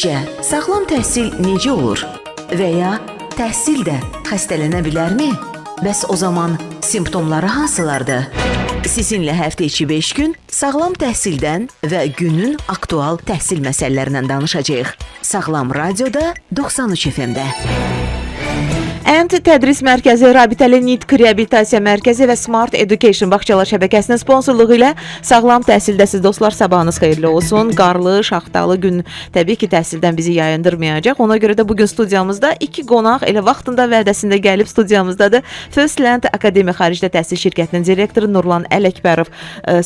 Sizcə, sağlam təhsil necə olur? Və ya təhsil də xəstələnə bilərmi? Bəs o zaman simptomları hansılardır? Sizinlə həftə içi 5 gün sağlam təhsildən və günün aktual təhsil məsələlərindən danışacağıq. Sağlam Radioda 93 FM-də. Ənt Tədris Mərkəzi, Rabitəli Nitq Reabilitasiya Mərkəzi və Smart Education Bağçalar şəbəkəsinin sponsorluğu ilə sağlam təhsildəsiz dostlar, sabahınız xeyirli olsun. Qarlı, şaxtalı gün təbii ki, təhsildən bizi yayındırmayacaq. Ona görə də bugün studiyamızda iki qonaq elə vaxtında vədəsində gəlib studiyamızdadır. Firstland Akademiya Xaricdə Təhsil Şirkətinin direktoru Nurlan Ələkbərov.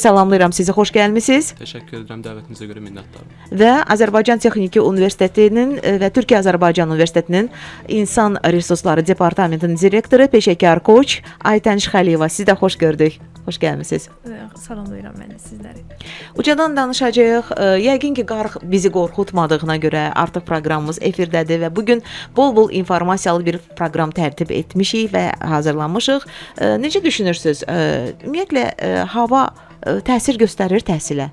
Salamlayıram sizi, xoş gəlmisiniz. Təşəkkür edirəm, dəvətinizə görə minnətdaram. Və Azərbaycan Texniki Universitetinin və Türkiyə-Azərbaycan Universitetinin İnsan Resursları Departamentinin direktoru, peşəkar koç Aytən Şıxəliyeva. Siz də xoş gördük. Xoş gəlmisiniz. Salamlayıram mən də sizləri. Ucadan danışacağıq. Yəqin ki, bizi qorxutmadığına görə artıq proqramımız efirdədir və bugün bol-bol informasiyalı bir proqram tərtib etmişik və hazırlanmışıq. Necə düşünürsünüz? Ümumiyyətlə, hava təsir göstərir təhsilə?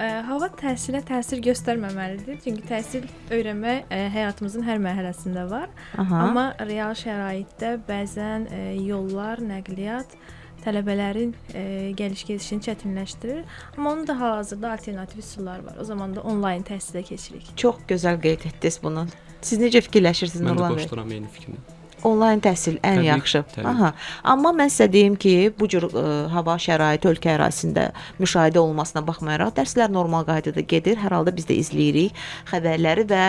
Hava təhsilə təsir göstərməməlidir. Çünki təhsil öyrənmə həyatımızın hər mərhələsində var. Amma real şəraitdə bəzən yollar, nəqliyyat tələbələrin gəliş-gedişini çətinləşdirir. Amma onun da hal-hazırda alternativ üsullar var. O zaman da onlayn təhsilə keçirik. Çox gözəl qeyd etdiniz bunu. Siz necə fikirləşirsiniz Nurlan bəy? Mən də qoşduram eyni fikrini. Onlayn təhsil ən yaxşı. Amma mən sizə deyim ki, bu cür hava şəraiti ölkə ərazisində müşahidə olmasına baxmayaraq dərslər normal qaydada gedir. Hər halda biz də izləyirik xəbərləri və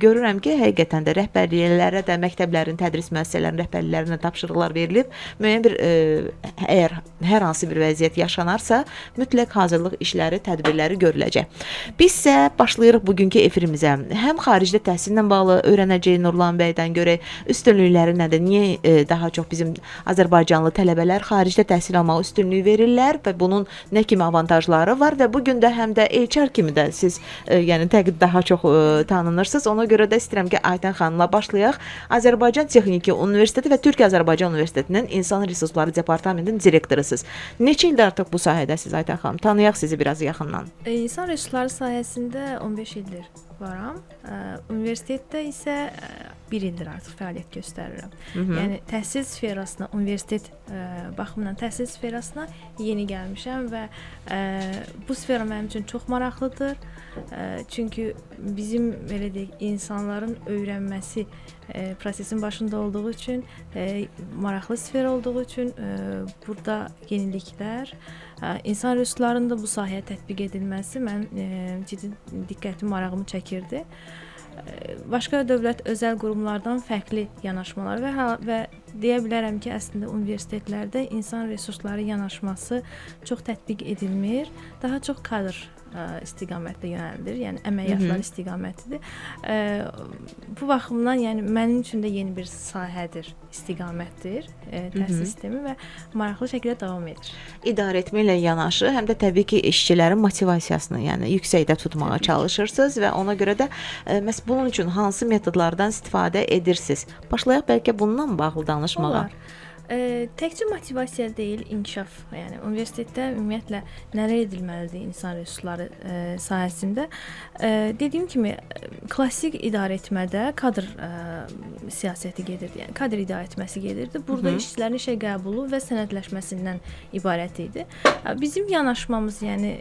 görürəm ki, həqiqətən də rəhbərliklərə də məktəblərin, tədris müəssisələrinin rəhbərliklərinə tapşırıqlar verilib. Müəyyən bir əgər hər hansı bir vəziyyət yaşanarsa, mütləq hazırlıq işləri, tədbirləri görüləcək. Biz isə başlayırıq bugünkü efirimizə. Həm xaricdə təhsillə bağlı öyrənəcəyik Nurlan bəydən görək üstünlükləri nədir? Niyə daha çox bizim Azərbaycanlı tələbələr xaricdə təhsil almağa üstünlük verirlər və bunun nə kimi avantajları var və bu gün də həm də HR kimi də siz yəni daha çox tanınırsınız. Ona görə də istəyirəm ki, Aytən xanımla başlayaq. Azərbaycan Texniki Universiteti və Türkiyə-Azərbaycan Universitetinin İnsan Resursları Departamentinin direktorusunuz. Neçə ildir artıq bu sahədəsiz Aytən xanım? Tanıyaq sizi biraz yaxından. İnsan resursları sahəsində 15 ildir varam. Universitetdə isə 1 ildir artıq fəaliyyət göstərirəm. Yəni təhsil sferasına, universitet baxımından təhsil sferasına yeni gəlmişəm və bu sfera mənim üçün çox maraqlıdır. Çünki bizim belə deyək, insanların öyrənməsi prosesin başında olduğu üçün, maraqlı sfera olduğu üçün burada yeniliklər, insan resurslarının da bu sahəyə tətbiq edilməsi mən ciddi diqqətimi, marağımı çəkirdi. Başqa dövlət özəl qurumlardan fərqli yanaşmalar və deyə bilərəm ki, əslində universitetlərdə insan resursları yanaşması çox tətbiq edilmir. Daha çox kadr istiqamətdə yönəldir, yəni əməliyyatlar istiqamətidir. Bu baxımdan yəni mənim üçün də yeni bir sahədir, istiqamətdir təhsil sistemi və maraqlı şəkildə davam edir. İdarə etmə ilə yanaşı, həm də təbii ki, işçilərin motivasiyasını, yəni yüksəkdə tutmağa çalışırsınız və ona görə də məhz bunun üçün hansı metodlardan istifadə edirsiniz? Başlayaq bəlkə bundan bağlı danışmağa. Olar. Təkcə motivasiya deyil, inkişaf. Yəni universitetdə ümumiyyətlə nələr edilməlidir insan resursları sahəsində? Dediyim kimi, klassik idarə etmədə kadr siyasəti gedirdi. Yəni kadr idarə etməsi gedirdi. Burada işçilərin işə qəbulu və sənədləşməsindən ibarət idi. Bizim yanaşmamız, yəni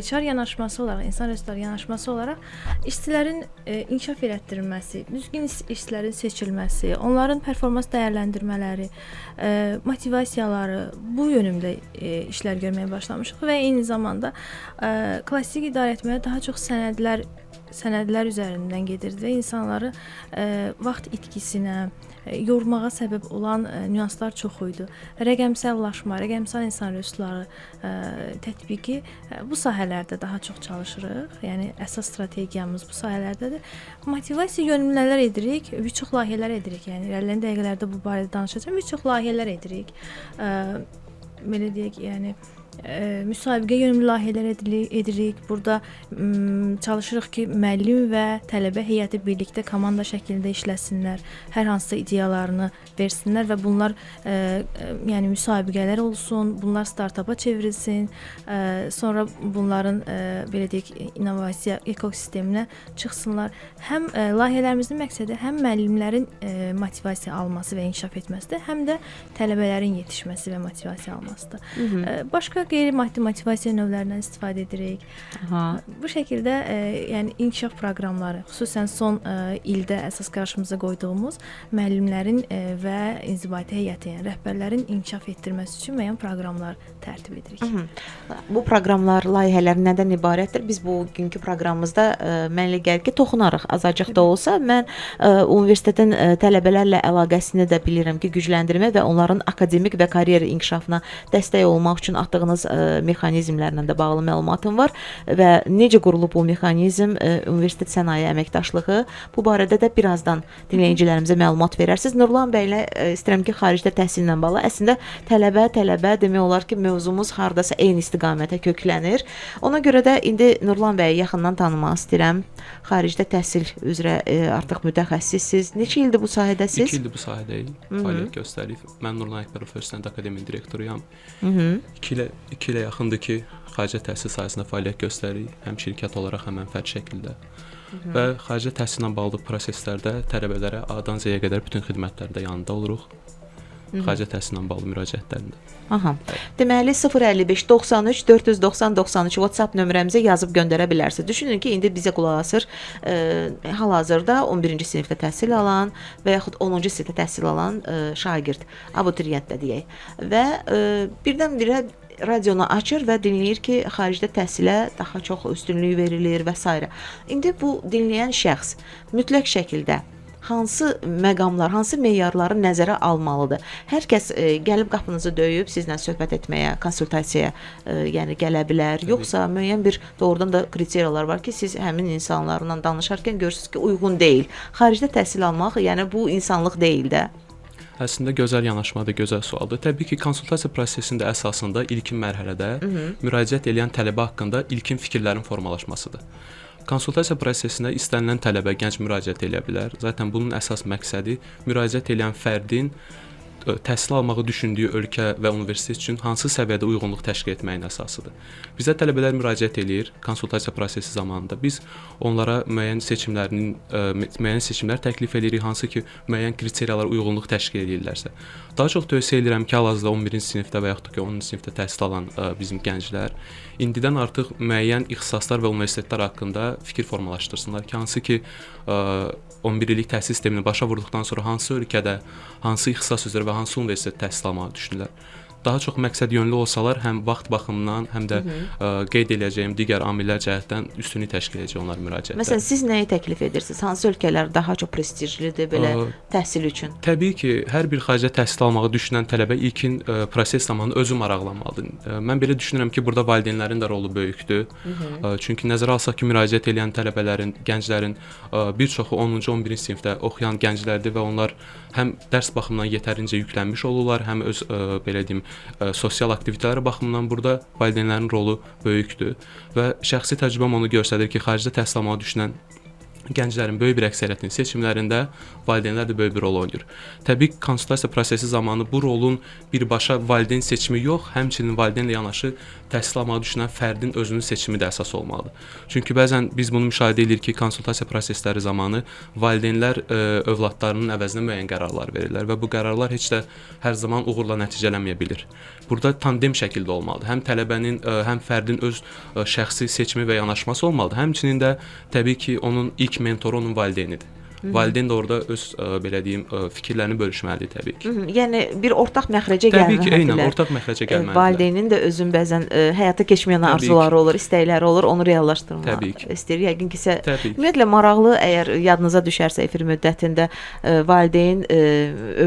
HR yanaşması olaraq, insan resursları yanaşması olaraq işçilərin inkişaf elətdirilməsi, düzgün işçilərin seçilməsi, onların performans dəyərləndirmələri, motivasiyaları bu yönümdə işlər görməyə başlamışıq və eyni zamanda klassik idarə etməyə daha çox sənədlər üzərindən gedirdi və insanları vaxt itkisinə, yormağa səbəb olan nüanslar çox idi. Rəqəmsəllaşma, rəqəmsal insan resursları tətbiqi bu sahələrdə daha çox çalışırıq. Yəni əsas strategiyamız bu sahələrdədir. Motivasiya yönümlü nələr edirik? Bir çox layihələr edirik. Yəni irəliləyən dəqiqələrdə bu barədə danışacağam. Bir çox layihələr edirik. Belə deyək, yəni müsabiqə yönümlü layihələr edirik. Burada çalışırıq ki, müəllim və tələbə heyəti birlikdə komanda şəklində işləsinlər, hər hansısa ideyalarını versinlər və bunlar yəni müsabiqələr olsun, bunlar startapa çevrilsin, sonra bunların belə deyək innovasiya ekosisteminə çıxsınlar. Həm layihələrimizin məqsədi həm müəllimlərin motivasiya alması və inkişaf etməsidir, həm də tələbələrin yetişməsi və motivasiya almasıdır. Başqa qeyri-maddi motivasiya növlərindən istifadə edirik. Bu şəkildə yəni inkişaf proqramları, xüsusən son ildə əsas qarşımıza qoyduğumuz müəllimlərin və inzibati heyətin, yəni rəhbərlərin inkişaf etdirməsi üçün müəyyən proqramlar tərtib edirik. Bu proqramlar, layihələr nədən ibarətdir? Biz bugünkü proqramımızda mənə elə gəlir ki, toxunarıq azacıq da olsa. Mən universitetin tələbələrlə əlaqəsini də bilirəm ki, gücləndirmək və onların akademik və karyera inkişafına dəstək olmaq üçün atdığınız mexanizmlərlə də bağlı məlumatım var və necə qurulub bu mexanizm, universitet sənaye əməkdaşlığı, bu barədə də birazdan dinləyicilərimizə məlumat verərsiniz. Nurlan bəylə istəyirəm ki, xaricdə təhsillə bağlı əslində tələbə demək olar ki, mövzumuz hardasa eyni istiqamətə köklənir. Ona görə də indi Nurlan bəyi yaxından tanımaq istəyirəm. Xaricdə təhsil üzrə artıq mütəxəssissiz. Neçə ildir bu sahədəsiz? 2 ildir bu sahədəyim. Fəaliyyət göstəririk. Mən Nurlan Əkbərov First Akademinin direktoruyam. 2 ilə yaxındır ki, xarici təhsil sahəsində fəaliyyət göstəririk. Həm şirkət olaraq, həm fərdi şəkildə. Və xarici təhsillə bağlı proseslərdə tələbələrə A-dan Z-yə qədər bütün xidmətlərdə yanında oluruq. Xarici təhsillə bağlı müraciətlərində. Deməli 055 93 490 93 WhatsApp nömrəmizə yazıb göndərə bilərsiniz. Düşünün ki, indi bizə qulaq asır hal-hazırda 11-ci sinifdə təhsil alan və yaxud 10-cu sinifdə təhsil alan şagird, abituriyent də deyək. Və birdən-birə radionu açır və dinləyir ki, xaricdə təhsilə daha çox üstünlük verilir və s. İndi bu dinləyən şəxs mütləq şəkildə hansı məqamlar, hansı meyarları nəzərə almalıdır? Hər kəs gəlib qapınızı döyüb sizlə söhbət etməyə, konsultasiyaya yəni gələ bilər. Yoxsa müəyyən bir doğrudan da kriteriyalar var ki, siz həmin insanlarla danışarkən görürsünüz ki, uyğun deyil. Xaricdə təhsil almaq, yəni bu insanlıq deyil də. Əslində gözəl yanaşmadır, gözəl sualdır. Təbii ki, konsultasiya prosesində əsasında ilkin mərhələdə müraciət edən tələbə haqqında ilkin fikirlərin formalaşmasıdır. Konsultasiya prosesində istənilən tələbə, gənc müraciət edə bilər. Zaten bunun əsas məqsədi müraciət edən fərdin təhsil almağı düşündüyü ölkə və universitet üçün hansı səviyyədə uyğunluq təşkil etməyin əsasıdır. Bizə tələbələr müraciət eləyir konsultasiya prosesi zamanında. Biz onlara müəyyən seçimlər təklif edirik, hansı ki, müəyyən kriteriyalara uyğunluq təşkil edirlərsə. Daha çox tövsiyə edirəm ki, hal-hazırda 11-ci sinifdə və yaxud da ki, 10-cu sinifdə təhsil alan bizim gənclər indidən artıq müəyyən ixtisaslar və universitetlər haqqında fikir formalaşdırsınlar ki, hansı ki, 11 illik təhsil sistemini başa vurduqdan sonra hansı ölkədə, hansı ixtisas üzrə və hansı universitetdə təhsil almağı düşünürlər. Daha çox məqsəd yönlü olsalar, həm vaxt baxımından, həm də qeyd edəcəyim digər amillər cəhətdən üstünlük təşkil edəcək onlar müraciətlər. Məsələn, siz nəyi təklif edirsiniz? Hansı ölkələr daha çox prestijlidir belə təhsil üçün? Təbii ki, hər bir xaricdə təhsil almağı düşünən tələbə ilkin proses zamanı özü maraqlanmalıdır. Mən belə düşünürəm ki, burada valideynlərin də rolu böyükdür. Çünki nəzərə alsaq ki, müraciət edən tələbələrin, gənclərin bir çoxu 10-cu, 11-ci sinifdə oxuyan gənclərdir və onlar həm dərs baxımından yetərincə yüklənmiş olurlar, həm öz belə deyim sosial aktivitetləri baxımından burada valideynlərin rolu böyükdür və şəxsi təcrübəm onu göstərir ki, xaricdə təhsil almağı düşünən gənclərin böyük bir əksəriyyətinin seçimlərində valideynlər də böyük bir rol oynayır. Təbii ki, konsultasiya prosesi zamanı bu rolun birbaşa valideyn seçimi yox, həmçinin valideynlə yanaşı təhsil almağı düşünən fərdin özünün seçimi də əsas olmalıdır. Çünki bəzən biz bunu müşahidə edirik ki, konsultasiya prosesləri zamanı valideynlər övladlarının əvəzinə müəyyən qərarlar verirlər və bu qərarlar heç də hər zaman uğurla nəticələnməyə bilir. Burada tandem şəkildə olmalıdır. Həm tələbənin, həm fərdin öz şəxsi seçimi və yanaşması olmalıdır. Həmçinin də təbii ki, onun ilk mentoru onun valideynidir. Valideyn də orada öz belə deyim fikirlərini bölüşməlidir təbii ki. Yəni bir ortaq məxrəcə gəlməlidir. Təbii ki, eynən ortaq məxrəcə gəlməlidir. Valideynin də özün bəzən həyata keçməyən arzuları olur, istəkləri olur, onu reallaşdırmaq istəyir. Yəqin ki, ümumiyyətlə maraqlı, əgər yadınıza düşərsə efir müddətində valideyn,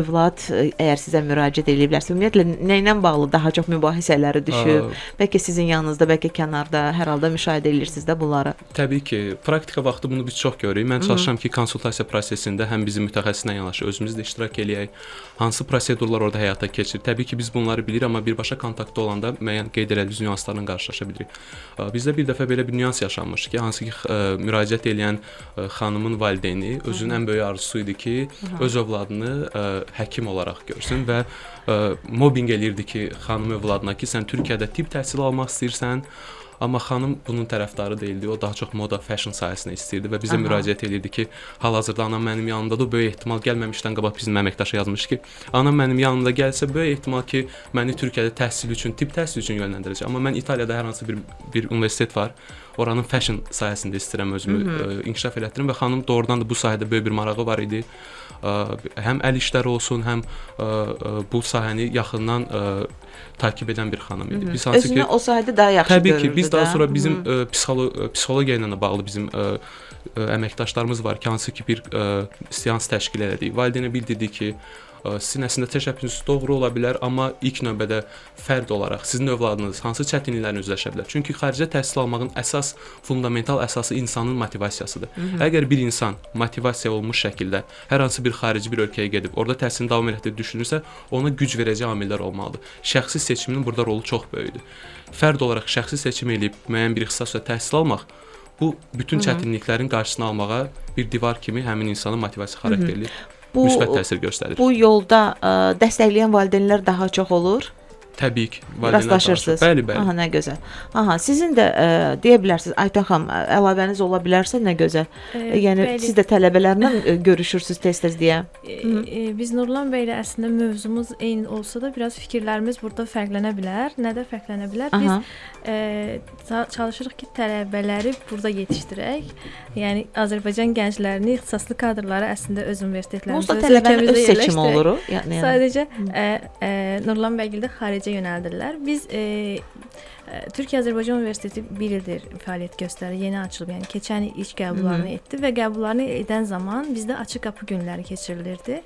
övlad əgər sizə müraciət ediblərsə, ümumiyyətlə nə ilə bağlı daha çox mübahisələri düşüb? Bəlkə sizin yanınızda, bəlkə kənarda, hər halda müşahidə edirsiniz də bunları. Təbii ki, praktika vaxtı bunu biz çox görürük. Mən çalışıram ki, konsultasiya akreditasiya prosesində həm bizim mütəxəssislə yanaşı özümüz də iştirak eləyək. Hansı prosedurlar orada həyata keçir? Təbii ki, biz bunları bilir, amma birbaşa kontaktda olanda müəyyən qeyd etdiyimiz nüanslarla qarşılaşa bilirik. Bizdə bir dəfə belə bir nüans yaşanmışdı ki, hansı ki müraciət edən xanımın valideyni özünün ən böyük arzusu idi ki, öz övladını həkim olaraq görsün və mobbinq eləyirdi ki, xanım övladına ki, sən Türkiyədə tibb təhsili almaq istəyirsən. Amma xanım bunun tərəfdarı deyildi. O daha çox moda, fashion sahəsinə istəyirdi və bizə müraciət edirdi ki, hal-hazırda anam mənim yanımdadır. Böyük ehtimal gəlməmişdən qabaq bizim əməkdaşa yazmış ki, anam mənim yanımda gəlsə böyük ehtimal ki, məni Türkiyədə təhsil üçün, tibb təhsili üçün yönləndirəcək. Amma mən İtaliyada hər hansı bir universitet var. Oranın fashion sahəsində istəyirəm özümü inkişaf elətdirim və xanım doğrudan da bu sahədə böyük bir marağı var idi. Həm əl işləri olsun, həm bu sahəni yaxından takib edən bir xanım idi. Biz hansı ki, o sahədə daha yaxşı görürdü. Təbii ki, biz daha sonra bizim psixologiya ilə bağlı bizim əməkdaşlarımız var ki, hansı ki bir seans təşkil elədik. Valideynə bildirdik ki, sizin əslində təşəbbüsünüz doğru ola bilər, amma ilk növbədə fərd olaraq sizin övladınız hansı çətinliklərlə üzləşə bilər? Çünki xaricdə təhsil almağın əsas, fundamental əsası insanın motivasiyasıdır. Əgər bir insan motivasiya olmuş şəkildə hər hansı bir xarici bir ölkəyə gedib, orada təhsilini davam etdirməyi düşünürsə, ona güc verəcək amillər olmalıdır. Şəxsi seçiminin burada rolu çox böyükdür. Fərd olaraq şəxsi seçim edib müəyyən bir ixtisasda təhsil almaq bu bütün çətinliklərin qarşısını almağa bir divar kimi həmin insana motivasiya xarakterli müsbət təsir göstərir. Bu yolda dəstəkləyən valideynlər daha çox olur. Təbii ki, rastlaşırsınız. Bəli. Aha, nə gözəl. Aha, sizin də deyə bilərsiniz, Aytan xanım, əlavəniz ola bilərsə nə gözəl. Yəni bəli. Siz də tələbələrlə görüşürsüz tez-tez deyə. Biz Nurlan bəylə əslində mövzumuz eyni olsa da biraz fikirlərimiz burada fərqlənə bilər. Nədə fərqlənə bilər? Biz çalışırıq ki, tələbələri burada yetişdirək. Yəni Azərbaycan gənclərini, ixtisaslı kadrları əslində öz universitetlərimizdə, öz tələbənin öz seçimi olur. Yəni sadəcə Nurlan bəygildə xarici yönəldirlər. Biz Türkiyə-Azərbaycan Universiteti 1 ildir fəaliyyət göstərir, yeni açılıb, yəni keçən il ilk qəbullarını etdi və qəbullarını edən zaman bizdə açıq qapı günləri keçirilirdi.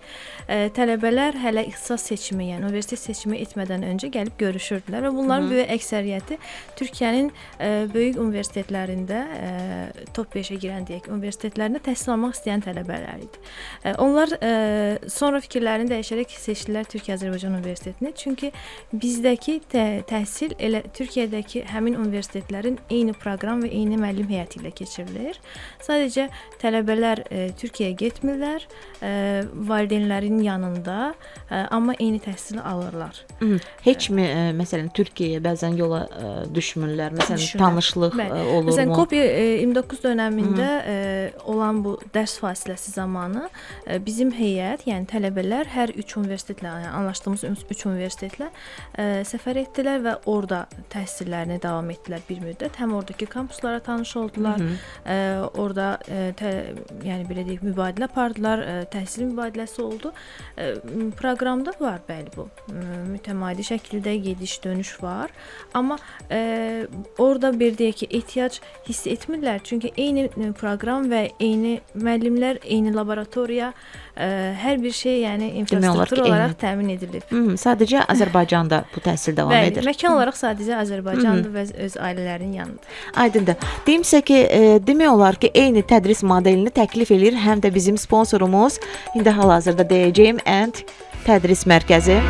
Tələbələr hələ ixtisas seçimi, yəni universitet seçimi etmədən öncə gəlib görüşürdülər və bunların böyük əksəriyyəti Türkiyənin böyük universitetlərində top 5-ə girən deyək, universitetlərində təhsil almaq istəyən tələbələr idi. Onlar sonra fikirlərini dəyişərək seçdilər Türkiyə-Azərbaycan Universitetini, çünki bizdəki təhsil elə Türkiyədəki həmin universitetlərin eyni proqram və eyni müəllim heyəti ilə keçirilir. Sadəcə tələbələr Türkiyəyə getmirlər, valideynlərin yanında, amma eyni təhsili alırlar. Heçmi məsələn Türkiyəyə bəzən yola düşmürlər, məsələn tanışlıq olurmu? Məsələn COVID-29 dönəmində olan bu dərs fasiləsi zamanı bizim heyət, yəni tələbələr hər 3 universitetlə, yəni anlaşdığımız 3 universitetlə səfər etdilər və orada təhsillərini davam etdilər bir müddət. Həm oradakı kampuslara tanış oldular, orada yəni belə deyək, mübadilə apardılar, təhsil mübadiləsi oldu. Proqramda var, bəli bu. Mütəmadi şəkildə gediş-dönüş var. Amma orada bir deyək ki, ehtiyac hiss etmirlər. Çünki eyni proqram və eyni müəllimlər, eyni laboratoriya, hər bir şey, yəni infrastruktur olaraq təmin edilib. Sadəcə Azərbaycanda bu təhsil davam edir. Bəli, məkan olaraq sadəcə Azərbaycandır və öz ailələrinin yanıdır. Aydındır. Deyimsə ki, demək olar ki, eyni tədris modelini təklif edir həm də bizim sponsorumuz, indi hal-hazırda deyəcəyim Ant Tədris Mərkəzi.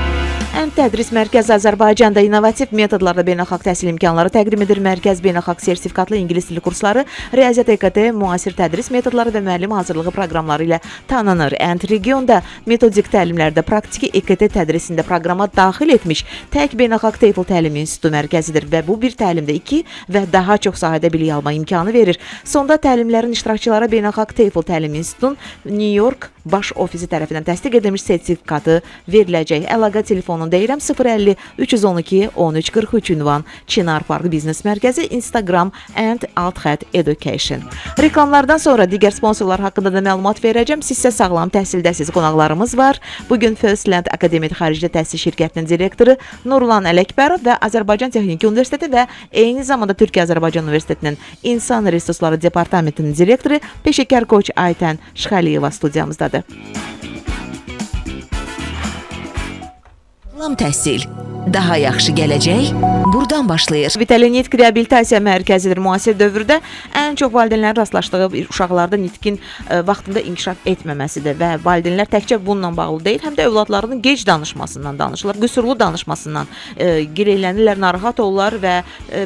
Ant Tədris Mərkəzi Azərbaycanda innovativ metodlarla beynəlxalq təhsil imkanları təqdim edir. Mərkəz beynəlxalq sertifikatlı ingilis dili kursları, riyaziyyat EKT, müasir tədris metodları və müəllim hazırlığı proqramları ilə tanınır. Ant regionda metodik təlimlərdə praktiki EKT tədrisində proqrama daxil etmiş tək beynəlxalq TEFL təlim institutu mərkəzidir və bu bir təlimdə 2 və daha çox sahədə bilik alma imkanı verir. Sonda təlimlərin iştirakçılara beynəlxalq TEFL təlim institutunun New York baş ofisi tərəfindən təsdiq edilmiş sertifikatı veriləcək. Əlaqə telefonu deyirəm 050 312 1343 ünvan Çinar Park Biznes Mərkəzi, Instagram @education. Reklamlardan sonra digər sponsorlar haqqında da məlumat verəcəm. Sizsə sağlam təhsildəsiz qonaqlarımız var. Bugün Firstland Akademik Xaricdə Təhsil Şirkətinin direktoru Nurlan Ələkbərov və Azərbaycan Texniki Universiteti və eyni zamanda Türkiyə-Azərbaycan Universitetinin İnsan Resursları Departamentinin direktoru peşəkar koç Aytan Şxəliyeva studiyamızdadır. Sağlam təhsil. Daha yaxşı gələcək buradan başlayır. Vitali Nitq reabilitasiya mərkəzidir. Müasir dövrdə ən çox valideynlərin rastlaşdığı uşaqlarda nitqin vaxtında inkişaf etməməsidir və valideynlər təkcə bununla bağlı deyil, həm də övladlarının gec danışmasından danışırlar, qüsurlu danışmasından gileylənirlər, narahat olurlar və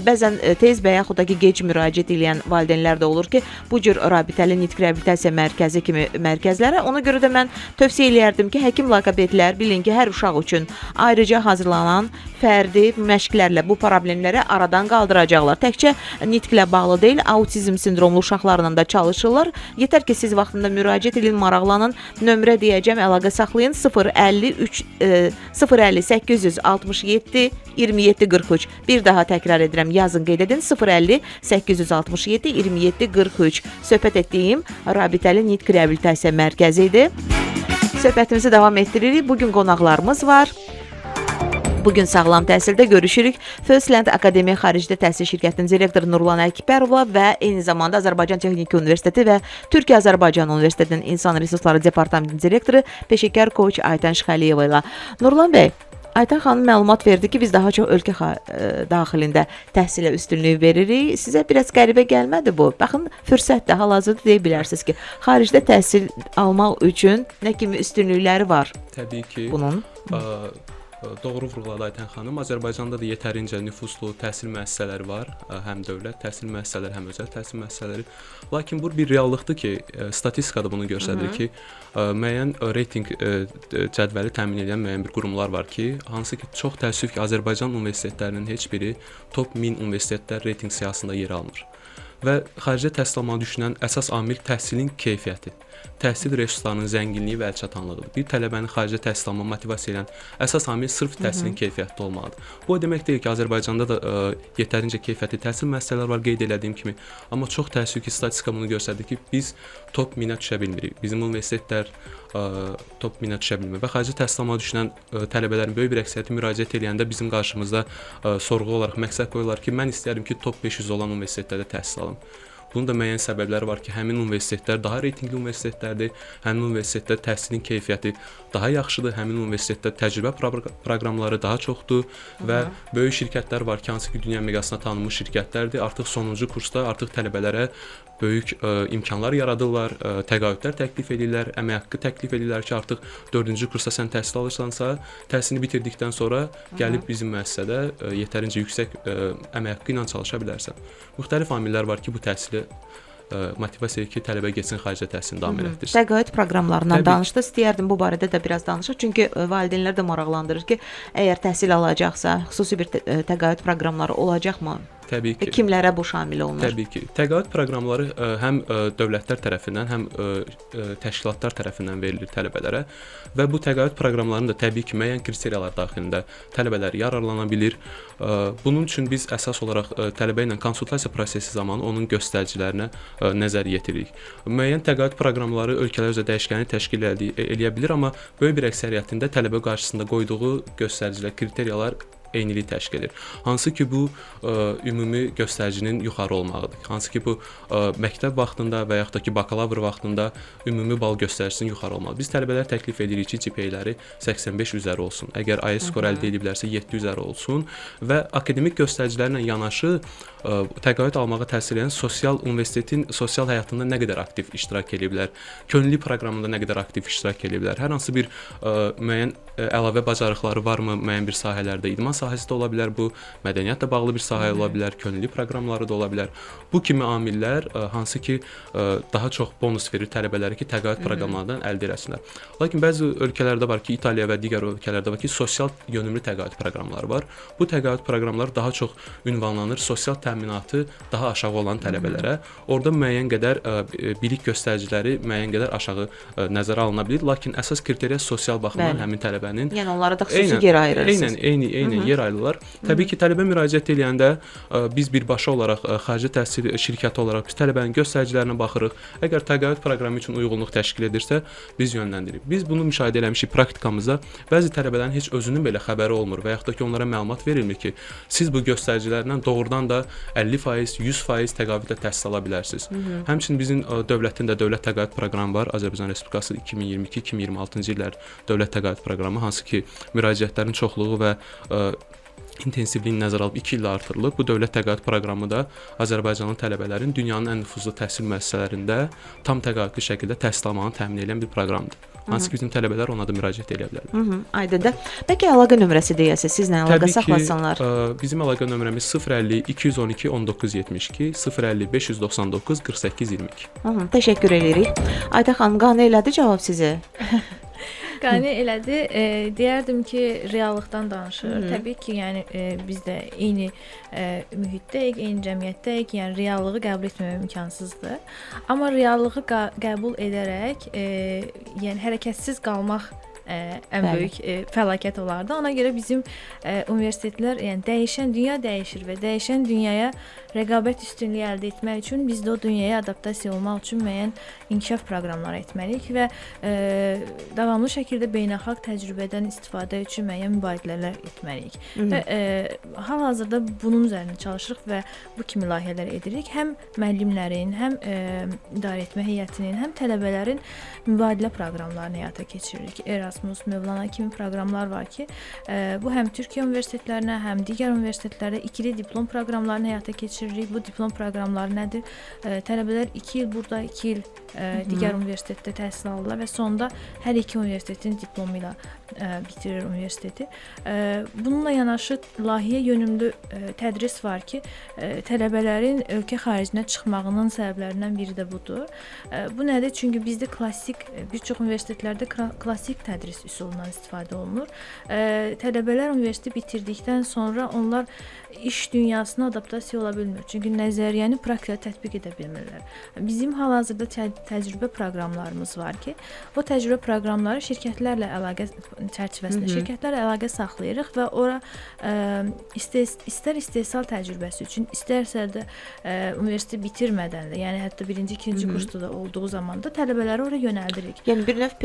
bəzən tez və yaxud da ki gec müraciət edən valideynlər də olur ki, bu cür Vitali Nitq reabilitasiya mərkəzi kimi mərkəzlərə. Ona görə də mən tövsiyə eləyərdim ki, həkim laqabedlər bilin ki, hər uşaq üçün ayrıca hazırlanan fərdi məşqlərlə bu problemləri aradan qaldıracaqlar. Təkcə nitqlə bağlı deyil, autizm sindromlu uşaqlarla da çalışırlar. Yetər ki, siz vaxtında müraciət edin, maraqlanın. Nömrə deyəcəm, əlaqə saxlayın. 050 867 27 43. Bir daha təkrar edirəm, yazın, qeyd edin. 050 867 27 43. Söhbət etdiyim Vitali Nitq reabilitasiya mərkəzi idi. Söhbətimizi davam etdiririk. Bugün qonaqlarımız var. Bugün Sağlam Təhsildə görüşürük. Firstland Akademiya Xaricdə Təhsil Şirkətinin direktoru Nurlan Əkbərovla və eyni zamanda Azərbaycan Texniki Universiteti və Türkiyə-Azərbaycan Universitetinin İnsan Resursları Departamentinin direktoru peşəkar koç Aytən Şıxəliyeva ilə. Nurlan bəy, Aytən xanım məlumat verdi ki, biz daha çox ölkə daxilində təhsilə üstünlüyü veririk. Sizə biraz qəribə gəlmədi bu? Baxın, fürsətdə, hal-hazırda deyə bilərsiniz ki, xaricdə təhsil almaq üçün nə kimi üstünlükləri var? Təbii ki, bunun doğru vurğuladı Aytən xanım. Azərbaycanda da yetərincə nüfuzlu təhsil müəssisələri var, həm dövlət təhsil müəssisələri, həm özəl təhsil müəssisələri. Lakin bu bir reallıqdır ki, statistikada bunu göstərir ki, müəyyən reytinq cədvəli təmin edən müəyyən bir qurumlar var ki, hansı ki, çox təəssüf ki, Azərbaycan universitetlərinin heç biri top 1000 universitetlər reytinq siyahısında yer almır. Və xaricdə təhsil almağı düşünən əsas amil təhsilin keyfiyyəti, təhsil resurslarının zənginliyi və əlçatanlığıdır. Bir tələbənin xaricdə təhsil almağa motivasiya edən əsas amil sırf təhsilin keyfiyyətli olmalıdır. Bu o demək deyil ki, Azərbaycanda da yetərincə keyfiyyətli təhsil müəssisələri var, qeyd elədiyim kimi. Amma çox təəssüf ki, statistika bunu göstərdi ki, biz top 1000-ə düşə bilmirik. Bizim universitetlər top 1000-ə düşə bilmir və xarici təhsil almağı düşünən tələbələrin böyük bir əksəriyyəti müraciət edəndə bizim qarşımızda sorğu olaraq məqsəd qoyurlar ki, mən istəyirəm ki, top 500 olan universitetlərdə təhsil alım. Bunun da müəyyən səbəbləri var ki, həmin universitetlər daha reytinqli universitetlərdir, həmin universitetdə təhsilin keyfiyyəti daha yaxşıdır, həmin universitetdə təcrübə proqramları daha çoxdur və böyük şirkətlər var ki, hansı ki, dünya miqyasında tanınmış şirkətlərdir. Artıq sonuncu kursda artıq tələbələrə böyük imkanlar yaradırlar, təqaüdlər təklif edirlər, əmək haqqı təklif edirlər ki, artıq 4-cü kursda sən təhsil alırsansa, təhsilini bitirdikdən sonra gəlib bizim müəssisədə yetərincə yüksək əmək haqqı ilə çalışa bilərsən. Müxtəlif amillər var ki, bu təhsili motivasiya ki, tələbə getsin xaricdə təhsilini davam etdirsin. Təqaüd proqramlarından danışdı. İstəyərdim bu barədə də biraz danışaq. Çünki valideynlər də maraqlandırır ki, əgər təhsil alacaqsa, xüsusi bir təqaüd proqramları olacaqmı? Təbii ki. Kimlərə bu şamil olunur? Təbii ki. Təqaüd proqramları həm dövlətlər tərəfindən, həm təşkilatlar tərəfindən verilir tələbələrə və bu təqaüd proqramlarının da təbii ki, müəyyən kriteriyalar daxilində tələbələr yararlana bilir. Bunun üçün biz əsas olaraq tələbə ilə konsultasiya prosesi zamanı onun göstəricilərinə nəzər yetiririk. Müəyyən təqaüd proqramları ölkələr üzrə dəyişkənlik təşkil edə bilər, amma böyük bir əksəriyyətində tələbə qarşısında qoyduğu göstəricilər, kriteriyalar eynilik təşkil edir. Hansı ki, bu ümumi göstəricinin yuxarı olmağıdır. Hansı ki, bu məktəb vaxtında və yaxud da ki, bakalavr vaxtında ümumi bal göstəricisinin yuxarı olmalıdır. Biz tələbələr təklif edirik ki, GPA-ləri 85 üzəri olsun. Əgər IELTS skor əldə ediblərsə 7 üzəri olsun və akademik göstəricilərlə yanaşı təqaüd almağa təhsil edən universitetin sosial həyatında nə qədər aktiv iştirak ediblər, könüllü proqramında nə qədər aktiv iştirak ediblər, hər hansı bir müəyyən əlavə bacarıqları varmı müəyyən bir sahələrdə, idman sahəsi də ola bilər, bu mədəniyyətlə bağlı bir sahə ola bilər, könüllü proqramları da ola bilər. Bu kimi amillər hansı ki, daha çox bonus verir tələbələrə ki, təqaüd proqramlarından əldə eləsinlər. Lakin bəzi ölkələrdə var ki, İtaliya və digər ölkələrdə var ki, sosial yönümlü təqaüd proqramları var. Bu təqaüd proqramları daha çox ünvanlanır sosial təminatı daha aşağı olan tələbələrə. Orada müəyyən qədər bilik göstəriciləri müəyyən qədər aşağı nəzərə alına bilir, lakin əsas kriteriya sosial baxımdan həmin tələbənin. Yəni onlara da xüsusi yer ayırırsınız. Eynən yer ayırırlar. Təbii ki, tələbə müraciət edəndə biz birbaşa olaraq xarici təhsil şirkəti olaraq biz tələbənin göstəricilərinə baxırıq. Əgər təqaüd proqramı üçün uyğunluq təşkil edirsə, biz yönləndiririk. Biz bunu müşahidə eləmişik praktikamızda. Bəzi tələbələrin heç özünün belə xəbəri olmur və yaxud da ki, onlara məlumat verilmir ki, siz bu göstəricilərlə doğrudan da 50%, 100% təqaüdlə təhsil ala bilərsiniz. Həmçinin bizim dövlətin də dövlət təqaüd proqramı var. Azərbaycan Respublikası 2022-2026-cı illər dövlət təqaüd proqramı, hansı ki, müraciətlərin çoxluğu və intensivliyini nəzərə alıb 2 ildə artırılıb. Bu dövlət təqaüd proqramı da Azərbaycanlı tələbələrin dünyanın ən nüfuzlu təhsil müəssisələrində tam təqaüdlü şəkildə təhsil almağını təmin edən bir proqramdır. Hansı ki, bizim tələbələr ona da müraciət edə bilərlər. Aydındır. Bəlkə əlaqə nömrəsi deyəsiniz, sizlə əlaqə saxlasınlar. Təbii ki, bizim əlaqə nömrəmiz 050 212 1972, 050 599 48 22. Təşəkkür edirik. Ayda xanım, qane elədi cavab sizə? Qane elədi. Deyərdim ki, reallıqdan danışır. Təbii ki, yəni biz də eyni mühitdəyik, eyni cəmiyyətdəyik. Yəni reallığı qəbul etməmək imkansızdır. Amma reallığı qəbul edərək, yəni hərəkətsiz qalmaq ən böyük fəlakət olardı. Ona görə bizim universitetlər, yəni dəyişən dünya dəyişir və dəyişən dünyaya rəqabət üstünlüyü əldə etmək üçün biz də o dünyaya adaptasiya olmaq üçün müəyyən inkişaf proqramları etməliyik və davamlı şəkildə beynəlxalq təcrübədən istifadə üçün müəyyən mübadilələr etməliyik. Və hal-hazırda bunun üzərində çalışırıq və bu kimi layihələr edirik. Həm müəllimlərin, həm idarəetmə heyətinin, həm tələbələrin mübadilə proqramlarını həyata keçiririk. Erasmus, Mövlana kimi proqramlar var ki, bu həm Türkiyə universitetlərinə, həm digər universitetlərdə ikili diplom proqramlarını həyata keçiririk. Bu diplom proqramları nədir? Tələbələr 2 il burada, 2 il digər universitetdə təhsil alırlar və sonda hər iki universitetin diplomu ilə bitirir universiteti. Bununla yanaşı layihə yönümlü tədris var ki, tələbələrin ölkə xaricinə çıxmağının səbəblərindən biri də budur. Bu nədir? Çünki bizdə bir çox universitetlərdə klassik tədris üsulundan istifadə olunur. Tələbələr universiteti bitirdikdən sonra onlar iş dünyasına adaptasiya ola bilmir. Çünki nəzəriyyəni praktikada tətbiq edə bilmirlər. Bizim hal-hazırda təcrübə proqramlarımız var ki, o təcrübə proqramları şirkətlərlə əlaqə çərçivəsində şirkətlərlə əlaqə saxlayırıq və ora istər istehsal təcrübəsi üçün, istərsə də universiteti bitirmədən də, yəni hətta 1-ci, 2-ci kursda da olduğu zamanda tələbələri ora yönəldirik. Yəni bir növ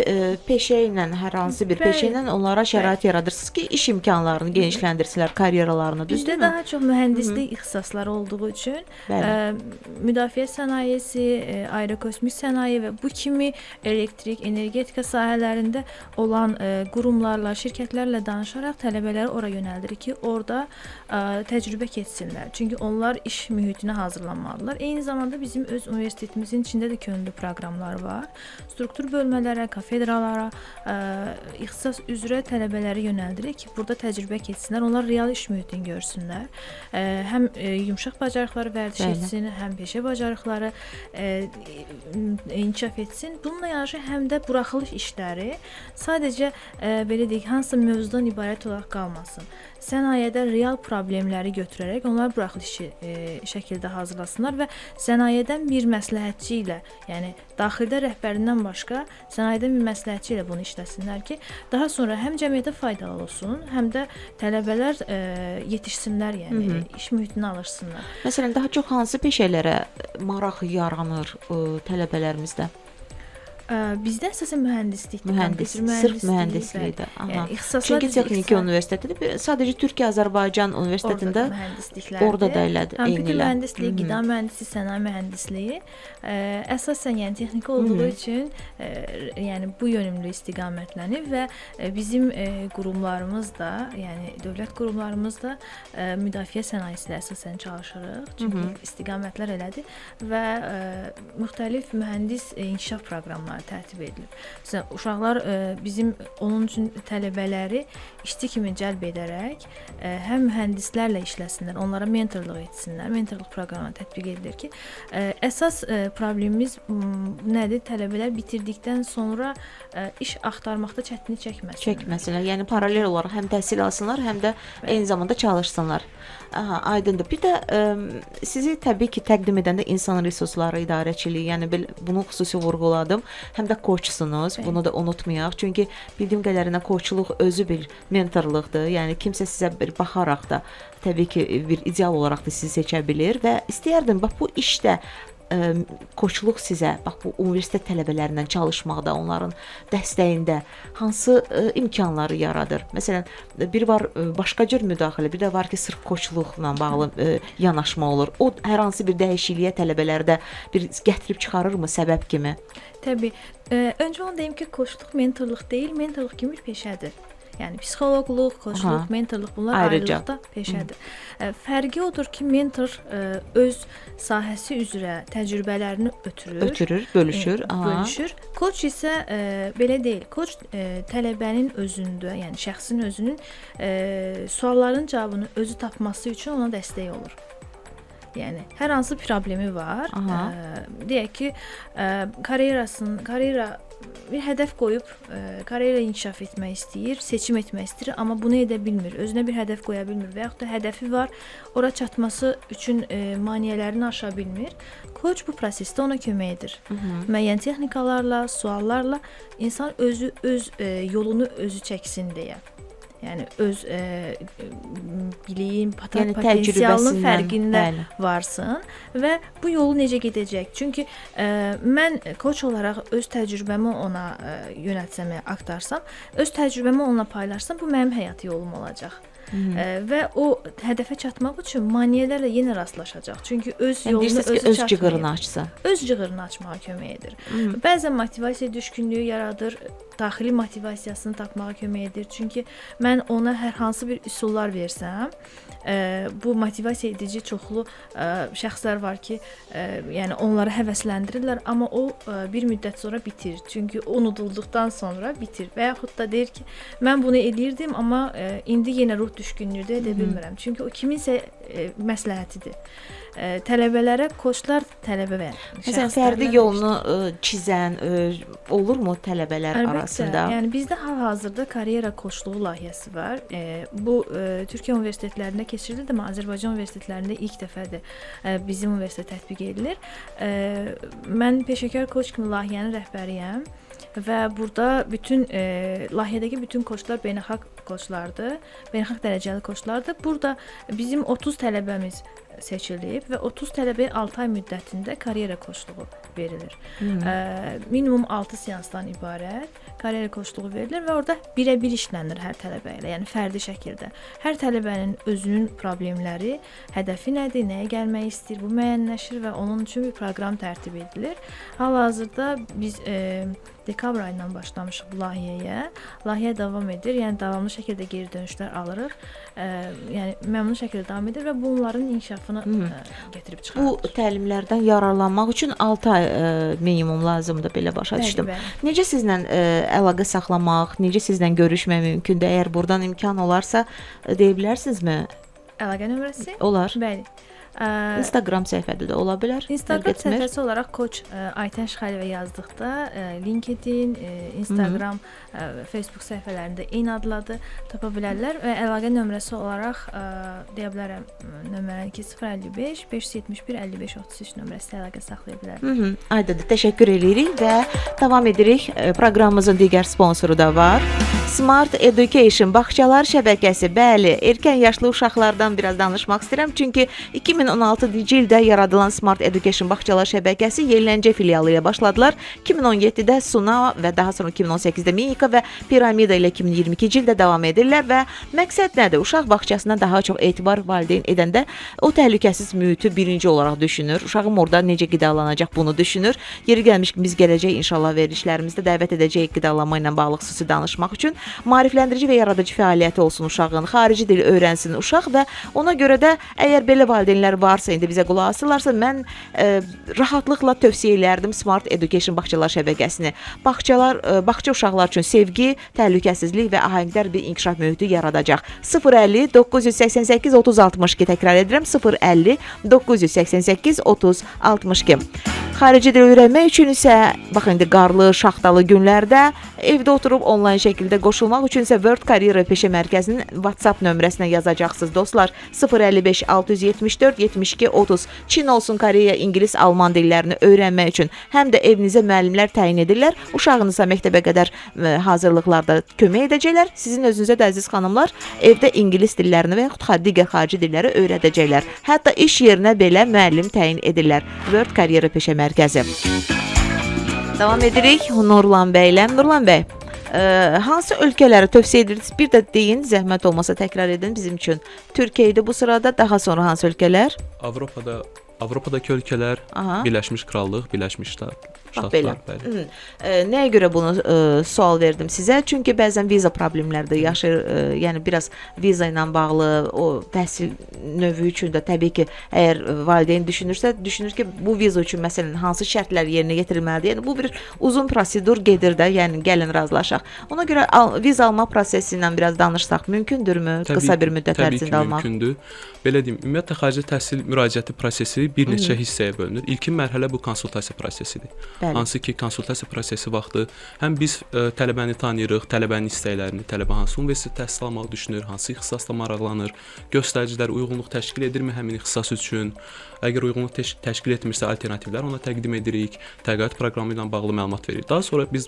peşə ilə, hər hansı bir peşə ilə onlara şərait yaradırsınız ki, iş imkanlarını genişləndirsinlər, karyeralarını, düzdürmü? Bizdə daha çox mühəndislik ixtisasları olduğu üçün müdafiə sənayesi, aerokosmik sənaye və bu kimi elektrik, energetika sahələrində olan qurumlarla, şirkətlərlə danışaraq tələbələri ora yönəldirik ki, orada təcrübə keçsinlər. Çünki onlar iş mühitinə hazırlanmalıdırlar. Eyni zamanda bizim öz universitetimizin içində də könüllü proqramlar var. Struktur bölmələrə, kafedralara, ixtisas üzrə tələbələri yönəldirik ki, burada təcrübə keçsinlər, onlar real iş mühitini görsünlər. Həm yumşaq bacarıqları vərdiş etsin, həm peşə bacarıqları inkişaf etsin. Bununla yanaşı həm də buraxılış işləri sadəcə belə deyək, hansısa mövzudan ibarət olaraq qalmasın. Sənayədə real problemləri götürərək onlar buraxılış şəkildə hazırlasınlar və sənayədən bir məsləhətçi ilə, yəni daxildə rəhbərindən başqa sənayədən bir məsləhətçi ilə bunu işləsinlər ki, daha sonra həm cəmiyyətə faydalı olsun, həm də tələbələr yetişsinlər, yəni iş mühitinə alışsınlar. Məsələn, daha çox hansı peşələrə maraq yaranır tələbələrimizdə? Bizdə əsasən mühəndislikdir. Sırf mühəndislikdir. Yəni, çünki Texniki Universitetidir. Sadəcə Türkiyə-Azərbaycan Universitetində orada da elədir. Kompüter mühəndisliyi, qida mühəndisliyi, sənaye mühəndisliyi əsasən yəni texniki olduğu üçün yəni bu yönümlü istiqamətlənib və bizim qurumlarımız da, yəni dövlət qurumlarımız da müdafiə sənayesi ilə əsasən çalışırıq. Çünki istiqamətlər elədir və müxtəlif mühəndis inkişaf proqramları tərtib edilir. Məsələn, uşaqlar bizim onun üçün tələbələri işçi kimi cəlb edərək həm mühəndislərlə işləsinlər, onlara mentorluq etsinlər. Mentorluq proqramı tətbiq edilir ki, əsas problemimiz nədir? Tələbələr bitirdikdən sonra iş axtarmaqda çətinlik çəkməsinlər. Yəni paralel olaraq həm təhsil alsınlar, həm də eyni zamanda çalışsınlar. Aydındır. Bir də sizi təbii ki, təqdim edəndə insan resursları idarəçiliyi, yəni bunu xüsusi vurğuladım. Həm də koçsunuz, bunu da unutmayaq. Çünki bildiyim qədərilə koçluq özü bir mentorluqdur. Yəni kimsə sizə bir baxaraq da təbii ki, bir ideal olaraq da sizi seçə bilir və istəyərdim bax bu işdə koçluq sizə, bax bu universitet tələbələrindən çalışmaqda, onların dəstəyində hansı imkanları yaradır? Məsələn, bir var başqa cür müdaxilə, bir də var ki, sırf koçluqla bağlı yanaşma olur. O hər hansı bir dəyişikliyə tələbələrdə bir gətirib çıxarırmı səbəb kimi? Təbii. Öncə onu deyim ki, koçluq mentorluq deyil, mentorluq kimi bir peşədir. Yəni psixoloqluq, koçluq, mentorluq bunlar Ayrıca. ayrılıqda peşədir. Fərqi odur ki, mentor öz sahəsi üzrə təcrübələrini ötürür, bölüşür. bölüşür. Koç isə belə deyil. Koç tələbənin özündə, yəni şəxsin özünün sualların cavabını özü tapması üçün ona dəstək olur. Yəni hər hansı problemi var. Deyək ki, karyera bir hədəf qoyub, karyera inkişaf etmək istəyir, seçim etmək istəyir, amma bunu edə bilmir. Özünə bir hədəf qoya bilmir və yaxud da hədəfi var, ora çatması üçün maneələrini aşa bilmir. Koç bu prosesdə ona kömək edir. Müəyyən texnikalarla, suallarla insan öz yolunu özü çəksin deyə. Yəni öz biliyin, potensialının fərqində varsın və bu yolu necə gedəcək? Çünki mən koç olaraq öz təcrübəmi ona yönəltsəm, aktarsam, öz təcrübəmi onunla paylaşsam, bu mənim həyat yolum olacaq. Və o hədəfə çatmaq üçün maneələrlə yenə rastlaşacaq. Çünki öz yolunu özü öz cığırını açsa. Öz cığırını açmağa kömək edir. Bəzən motivasiya düşkünlüyü yaradır, daxili motivasiyasını tapmağa kömək edir. Çünki mən ona hər hansı bir üsullar versəm, bu motivasiya edici çoxlu şəxslər var ki, yəni onları həvəsləndirirlər, amma o bir müddət sonra bitir. Çünki unudulduqdan sonra bitir. Və yaxud da deyir ki, mən bunu edirdim, amma indi yenə ruh düşkünlüyü də edə bilmirəm. Çünki o kiminsə məsləhətidir. Tələbələrə koçlar tələbə və məsələn fərdi yolunu çizən olurmu tələbələr arasında? Yəni bizdə hal-hazırda karyera koçluğu layihəsi var. Bu Türkiyə universitetlərində keçirilir, amma Azərbaycan universitetlərində ilk dəfədir bizim universitet tətbiq edilir. Mən peşəkar koç kimi layihənin rəhbəriyəm. Və burada bütün layihədəki bütün koçlar beynəlxalq koçlardır, beynəlxalq dərəcəli koçlardır. Burada bizim 30 tələbəmiz seçilib və 30 tələbəyə 6 ay müddətində karyera koçluğu verilir. Minimum 6 seansdan ibarət karyera koçluğu verilir və orada birə-bir işlənir hər tələbə ilə, yəni fərdi şəkildə. Hər tələbənin özünün problemləri, hədəfi nədir, nəyə gəlmək istəyir, bu müəyyənləşir və onun üçün bir proqram tərtib edilir. Hal-hazırda biz dekabr ayından başlamışıq bu layihəyə. Layihə davam edir, yəni davamlı şəkildə geri dönüşlər alırıq. Yəni məmnun şəkildə davam edir və bunların inkişafını gətirib çıxarır. Bu təlimlərdən yararlanmaq üçün 6 ay minimum lazımdır, belə başa düşdüm. Necə sizlə əlaqə saxlamaq, necə sizlə görüşmək mümkündür? Əgər buradan imkan olarsa deyə bilərsinizmi? Əlaqə nömrəsi? Olar. Bəli. Instagram səhifədə də ola bilər. Instagram səhifəsi olaraq Koç Aytən Şıxəliyeva yazdıqda LinkedIn, Instagram, Facebook səhifələrində eyni adladır, tapa bilərlər və əlaqə nömrəsi olaraq deyə bilərəm nömrəni 055 571 55 33 nömrəsi əlaqə saxlaya bilər. Aydadır, təşəkkür edirik və davam edirik. Proqramımızın digər sponsoru da var. Smart Education bağçalar şəbəkəsi. Bəli, erkən yaşlı uşaqlardan biraz danışmaq istəyirəm. Çünki 2016-cı ildə yaradılan Smart Education bağçalar şəbəkəsi Yeniləncə filialı ilə başladılar. 2017-də Suna və daha sonra 2018-də Minika və Piramida ilə 2022-ci ildə davam edirlər və məqsəd nədir? Uşaq bağçasına daha çox etibar valideyn edəndə o təhlükəsiz mühiti birinci olaraq düşünür. Uşağım orada necə qidalanacaq bunu düşünür. Yeri gəlmiş ki, biz gələcək inşallah verilişlərimizdə dəvət edəcəyik qidalanma ilə bağlı xüsusi danışmaq üçün. Maarifləndirici və yaradıcı fəaliyyəti olsun uşağın, xarici dili öyrənsin uşaq və ona görə də əgər belə valideynlər varsa, indi bizə qulaq asırlarsa, mən rahatlıqla tövsiyə edərdim Smart Education bağçalar şəbəkəsini. Bağça uşaqlar üçün sevgi, təhlükəsizlik və ahəngdar bir inkişaf mühiti yaradacaq. 050 988 30 62 təkrar edirəm. 050 988 30 62. Xarici dil öyrənmək üçün isə baxın indi qarlı, şaxtalı günlərdə evdə oturub onlayn şəkildə qoşulmaq üçün isə World Career Peşə Mərkəzinin WhatsApp nömrəsinə yazacaqsınız dostlar. 055 674 72 30. Çin olsun, Koreya, İngilis, Alman dillərini öyrənmək üçün həm də evinizə müəllimlər təyin edirlər. Uşağınıza məktəbə qədər hazırlıqlarda kömək edəcəklər. Sizin özünüzə də əziz xanımlar evdə İngilis dillərini və yaxud digər xarici dilləri öyrədəcəklər. Hətta iş yerinə belə müəllim təyin edirlər. World Career Peşə Mərkəzi. Davam edirik Nurlan bəylə. Nurlan bəy, hansı ölkələri tövsiyə edirsiniz? Bir də deyin, zəhmət olmasa təkrar edin bizim üçün. Türkiyə idi bu sırada, daha sonra hansı ölkələr? Avropadakı ölkələr, Birləşmiş Krallıq, Birləşmiş Ştatlar. Bax belə. bəli. Nəyə görə bunu sual verdim sizə? Çünki bəzən viza problemləri də yaşayır. Yəni biraz viza ilə bağlı o təhsil növü üçün də təbii ki, əgər valideyn düşünür ki, bu viza üçün məsələn hansı şərtlər yerinə yetirilməlidir? Yəni bu bir uzun prosedur gedir də, yəni gəlin razılaşaq. Ona görə viza alma prosesi ilə biraz danışsaq mümkündürmü? Qısa bir müddət ərzində almaq? Təbii ki, mümkündür. Belə deyim, ümumiyyətlə xarici təhsil müraciəti prosesi bir neçə hissəyə bölünür. İlkin mərhələ bu konsultasiya prosesidir. Bəli. Hansı ki, konsultasiya prosesi vaxtı həm biz tələbəni tanıyırıq, tələbənin istəklərini, tələbə hansı universitet təhsil almağı düşünür, hansı ixtisasla maraqlanır, göstəricilər uyğunluq təşkil edirmi həmin ixtisas üçün, əgər uyğunluq təşkil etmirsə alternativlər ona təqdim edirik, təqaüd proqramı ilə bağlı məlumat veririk. Daha sonra biz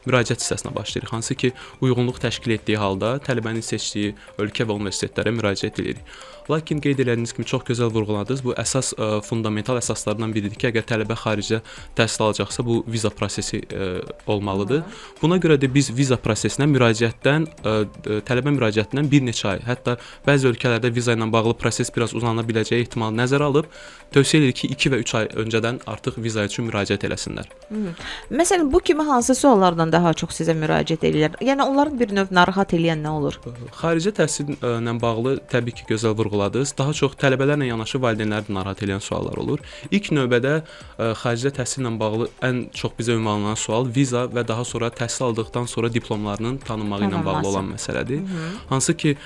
müraciət hissəsinə başlayırıq, hansı ki, uyğunluq təşkil etdiyi halda tələbənin seçdiyi ölkə və universitetlərə müraciət edirik. Lakin qeyd elədiyiniz kimi çox gözəl vurğuladınız. Bu əsas fundamental əsaslardan biridir ki, əgər tələbə xaricdə təhsil alacaqsa, bu viza prosesi olmalıdır. Buna görə də biz viza prosesinə tələbə müraciətindən bir neçə ay, hətta bəzi ölkələrdə viza ilə bağlı proses biraz uzana biləcəyi ehtimalı nəzərə alıb, tövsiyə edirik ki, 2 və 3 ay öncədən artıq viza üçün müraciət eləsinlər. Məsələn, bu kimi hansı suallardan daha çox sizə müraciət edirlər? Yəni onların bir növ narahat eləyən nə olur? Xarici təhsillə bağlı təbii ki, gözəl vurğuladınız. Daha çox tələbələrlə yanaşı valideynləri də narahat edən suallar olur. İlk növbədə xarici təhsillə bağlı ən çox bizə ünvanlanan sual viza və daha sonra təhsil aldıqdan sonra diplomlarının tanınmağı ilə bağlı olan məsələdir. Hansı ki,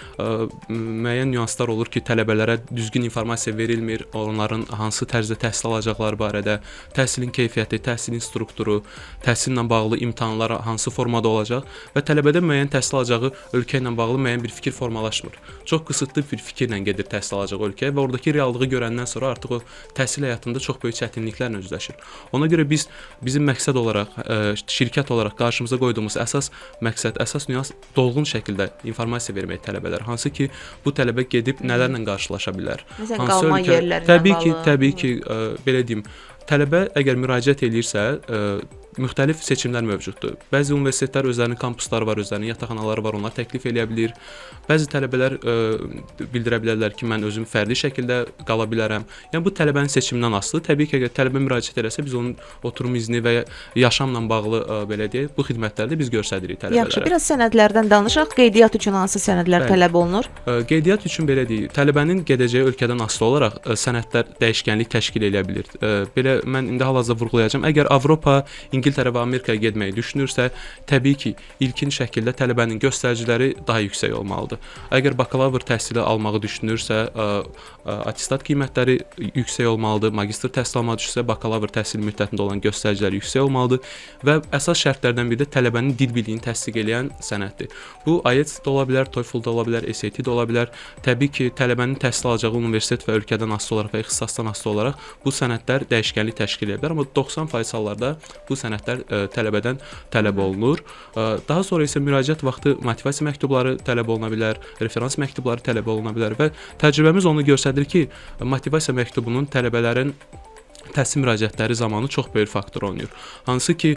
müəyyən nüanslar olur ki, tələbələrə düzgün informasiya verilmir, onların hansı tərzdə təhsil alacaqları barədə, təhsilin keyfiyyəti, təhsilin strukturu, təhsillə bağlı imtahanlar hansı formada olacaq və tələbədə müəyyən təhsil alacağı ölkə ilə bağlı müəyyən bir fikir formalaşmır. Çox qısıtlı bir fikirlə gedir təhsil alacaq ölkəyə və oradakı reallığı görəndən sonra artıq o təhsil həyatında çox böyük çətinliklərlə üzləşir. Ona görə bizim məqsəd olaraq, şirkət olaraq qarşımıza qoyduğumuz əsas məqsəd, əsas nüans dolğun şəkildə informasiya vermək tələbələrə. Hansı ki, bu tələbə gedib nələrlə qarşılaşa bilər? Məsələn, qalma yerlərinə bağlı. Təbii ki, belə deyim, tələbə əgər müraciət eləyirsə, müxtəlif seçimlər mövcuddur. Bəzi universitetlər özlərinin kampusları var, özlərinin yataqxanaları var, onlar təklif eləyə bilər. Bəzi tələbələr bildirə bilərlər ki, mən özüm fərdi şəkildə qala bilərəm. Yəni bu tələbənin seçimindən asılıdır. Təbii ki, əgər tələbə müraciət eləsə, biz onun oturum izni və yaşamla bağlı belə deyək, bu xidmətləri də biz göstəririk tələbələrə. Yaxşı, biraz sənədlərdən danışaq. Qeydiyyat üçün hansı sənədlər tələb olunur? Qeydiyyat üçün belə deyək, tələbənin gedəcəyi ölkədən asılı olaraq sənədlər dəyişkənlik təşkil edə bilər. Belə mən indi hal-hazırda vurğulayacağam. Əgər Avropa, İngiltərə və Amerikaya getməyi düşünürsə, təbii ki, ilkin şəkildə tələbənin göstəriciləri daha yüksək olmalıdır. Əgər bakalavr təhsili almağı düşünürsə, attestat qiymətləri yüksək olmalıdır. Magistr təhsil almağı düşünürsə, bakalavr təhsil müddətində olan göstəricilər yüksək olmalıdır və əsas şərtlərdən biri də tələbənin dil biliyini təsdiq edən sənəddir. Bu IELTS də ola bilər, TOEFL da ola bilər, SAT də ola bilər. Təbii ki, tələbənin təhsil alacağı universitet və ölkədən asılı olaraq və ixtisasdan asılı olaraq bu sənədlər dəyişkənlik təşkil edə bilər, amma 90% hallarda bu sənədlər tələbədən tələb olunur. Daha sonra isə müraciət vaxtı motivasiya məktubları tələb oluna bilər, referans məktubları tələb oluna bilər və təcrübəmiz onu göstərir ki, motivasiya məktubunun tələbələrin təhsil müraciətləri zamanı çox böyük faktor oynayır. Hansı ki,